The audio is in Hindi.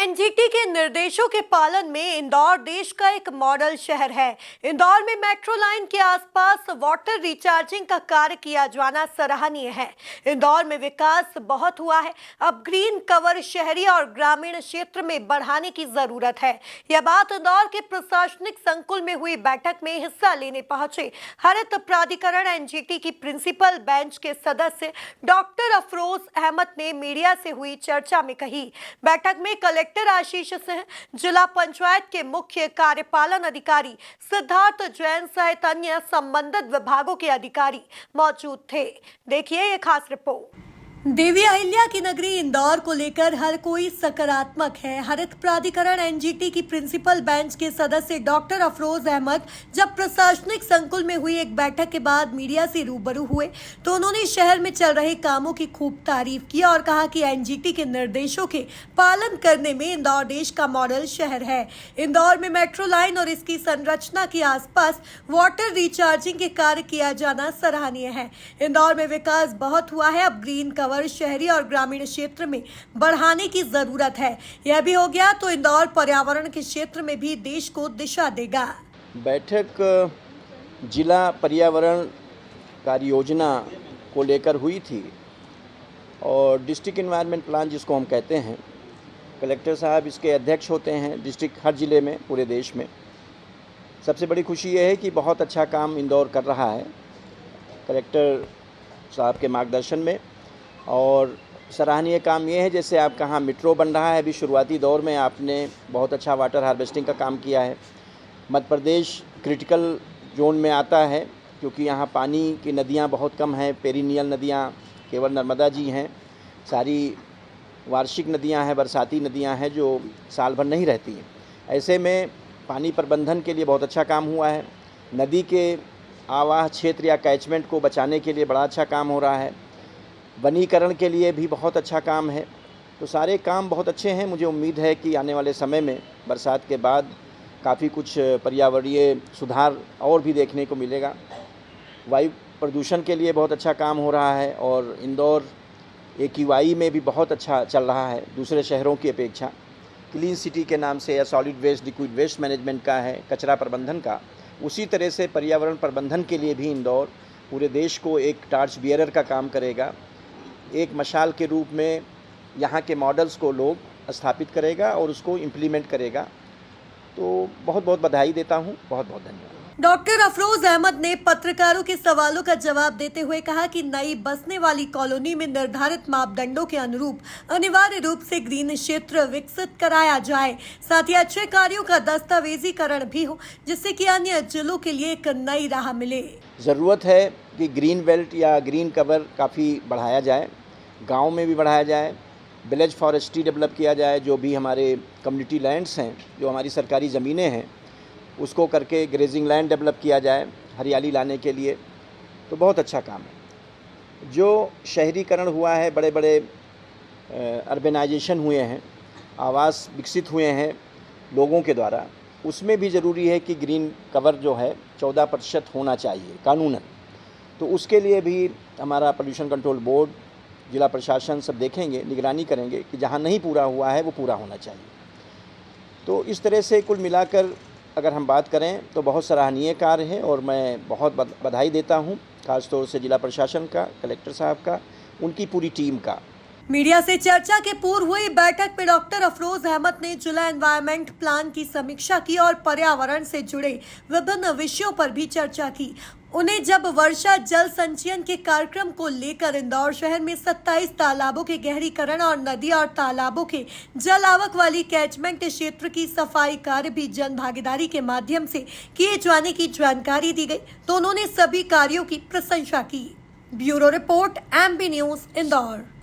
एनजीटी के निर्देशों के पालन में इंदौर देश का एक मॉडल शहर है। इंदौर में मेट्रो लाइन के आसपास वाटर रिचार्जिंग का कार्य किया जाना सराहनीय है। इंदौर में विकास बहुत हुआ है, अब ग्रीन कवर शहरी और ग्रामीण क्षेत्र में बढ़ाने की जरूरत है। यह बात इंदौर के प्रशासनिक संकुल में हुई बैठक में हिस्सा लेने पहुंचे हरित प्राधिकरण एनजीटी की प्रिंसिपल बेंच के सदस्य डॉक्टर अफरोज अहमद ने मीडिया से हुई चर्चा में कही। बैठक में कलेक्टर आशीष सिंह, जिला पंचायत के मुख्य कार्यपालन अधिकारी सिद्धार्थ जैन सहित अन्य संबंधित विभागों के अधिकारी मौजूद थे। देखिए ये खास रिपोर्ट। देवी अहिल्या की नगरी इंदौर को लेकर हर कोई सकारात्मक है। हरित प्राधिकरण एनजीटी की प्रिंसिपल बेंच के सदस्य डॉक्टर अफरोज अहमद जब प्रशासनिक संकुल में हुई एक बैठक के बाद मीडिया से रूबरू हुए तो उन्होंने शहर में चल रहे कामों की खूब तारीफ की और कहा कि एनजीटी के निर्देशों के पालन करने में इंदौर देश का मॉडल शहर है। इंदौर में मेट्रो लाइन और इसकी संरचना के आसपास वाटर रिचार्जिंग के कार्य किया जाना सराहनीय है। इंदौर में विकास बहुत हुआ है, अब ग्रीन कवर शहरी और ग्रामीण क्षेत्र में बढ़ाने की जरूरत है। यह भी हो गया तो इंदौर पर्यावरण के क्षेत्र में भी देश को दिशा देगा। बैठक जिला पर्यावरण कार्य योजना को लेकर हुई थी और डिस्ट्रिक्ट एनवायरनमेंट प्लान जिसको हम कहते हैं, कलेक्टर साहब इसके अध्यक्ष होते हैं डिस्ट्रिक्ट हर ज़िले में, पूरे देश में। सबसे बड़ी खुशी ये है कि बहुत अच्छा काम इंदौर कर रहा है कलेक्टर साहब के मार्गदर्शन में। और सराहनीय काम ये है, जैसे आप कहाँ मेट्रो बन रहा है, अभी शुरुआती दौर में आपने बहुत अच्छा वाटर हार्वेस्टिंग का काम किया है। मध्य प्रदेश क्रिटिकल जोन में आता है क्योंकि यहाँ पानी की नदियाँ बहुत कम हैं, पेरिनियल नदियाँ केवल नर्मदा जी हैं, सारी वार्षिक नदियाँ हैं, बरसाती नदियाँ हैं जो साल भर नहीं रहती हैं। ऐसे में पानी प्रबंधन के लिए बहुत अच्छा काम हुआ है। नदी के आवाह क्षेत्र या कैचमेंट को बचाने के लिए बड़ा अच्छा काम हो रहा है। वनीकरण के लिए भी बहुत अच्छा काम है। तो सारे काम बहुत अच्छे हैं। मुझे उम्मीद है कि आने वाले समय में बरसात के बाद काफ़ी कुछ पर्यावरणीय सुधार और भी देखने को मिलेगा। वायु प्रदूषण के लिए बहुत अच्छा काम हो रहा है और इंदौर AQI में भी बहुत अच्छा चल रहा है दूसरे शहरों की अपेक्षा। क्लीन सिटी के नाम से या solid waste liquid waste management का है, कचरा प्रबंधन का, उसी तरह से पर्यावरण प्रबंधन के लिए भी इंदौर पूरे देश को एक टार्च बियरर का काम करेगा। एक मशाल के रूप में यहाँ के मॉडल्स को लोग स्थापित करेगा और उसको इम्प्लीमेंट करेगा। तो बहुत बहुत बधाई देता हूँ, बहुत बहुत धन्यवाद। डॉक्टर अफरोज अहमद ने पत्रकारों के सवालों का जवाब देते हुए कहा कि नई बसने वाली कॉलोनी में निर्धारित मापदंडों के अनुरूप अनिवार्य रूप से ग्रीन क्षेत्र विकसित कराया जाए, साथ ही अच्छे कार्यों का दस्तावेजीकरण भी हो जिससे कि अन्य जिलों के लिए एक नई राह मिले। ज़रूरत है कि ग्रीन बेल्ट या ग्रीन कवर काफ़ी बढ़ाया जाए, गांव में भी बढ़ाया जाए, विलेज फॉरेस्ट्री डेवलप किया जाए, जो भी हमारे कम्युनिटी लैंड्स हैं, जो हमारी सरकारी ज़मीनें हैं, उसको करके ग्रेजिंग लैंड डेवलप किया जाए हरियाली लाने के लिए। तो बहुत अच्छा काम है। जो शहरीकरण हुआ है, बड़े बड़े अर्बनाइजेशन हुए हैं, आवास विकसित हुए हैं लोगों के द्वारा, उसमें भी ज़रूरी है कि ग्रीन कवर जो है 14% होना चाहिए कानूनन। तो उसके लिए भी हमारा पोल्यूशन कंट्रोल बोर्ड, जिला प्रशासन सब देखेंगे, निगरानी करेंगे कि जहाँ नहीं पूरा हुआ है वो पूरा होना चाहिए। तो इस तरह से कुल मिलाकर अगर हम बात करें तो बहुत सराहनीय कार्य है और मैं बहुत बधाई देता हूँ खासतौर से जिला प्रशासन का, कलेक्टर साहब का, उनकी पूरी टीम का। मीडिया से चर्चा के पूर्व हुई बैठक में डॉक्टर अफरोज अहमद ने जिला एनवायरनमेंट प्लान की समीक्षा की और पर्यावरण से जुड़े विभिन्न विषयों पर भी चर्चा की। उन्हें जब वर्षा जल संचयन के कार्यक्रम को लेकर इंदौर शहर में 27 तालाबों के गहरीकरण और नदी और तालाबों के जल आवक वाली कैचमेंट क्षेत्र की सफाई कार्य भी जन भागीदारी के माध्यम से किए जाने की जानकारी दी गई तो उन्होंने सभी कार्यों की प्रशंसा की। Bureau report MB news Indore.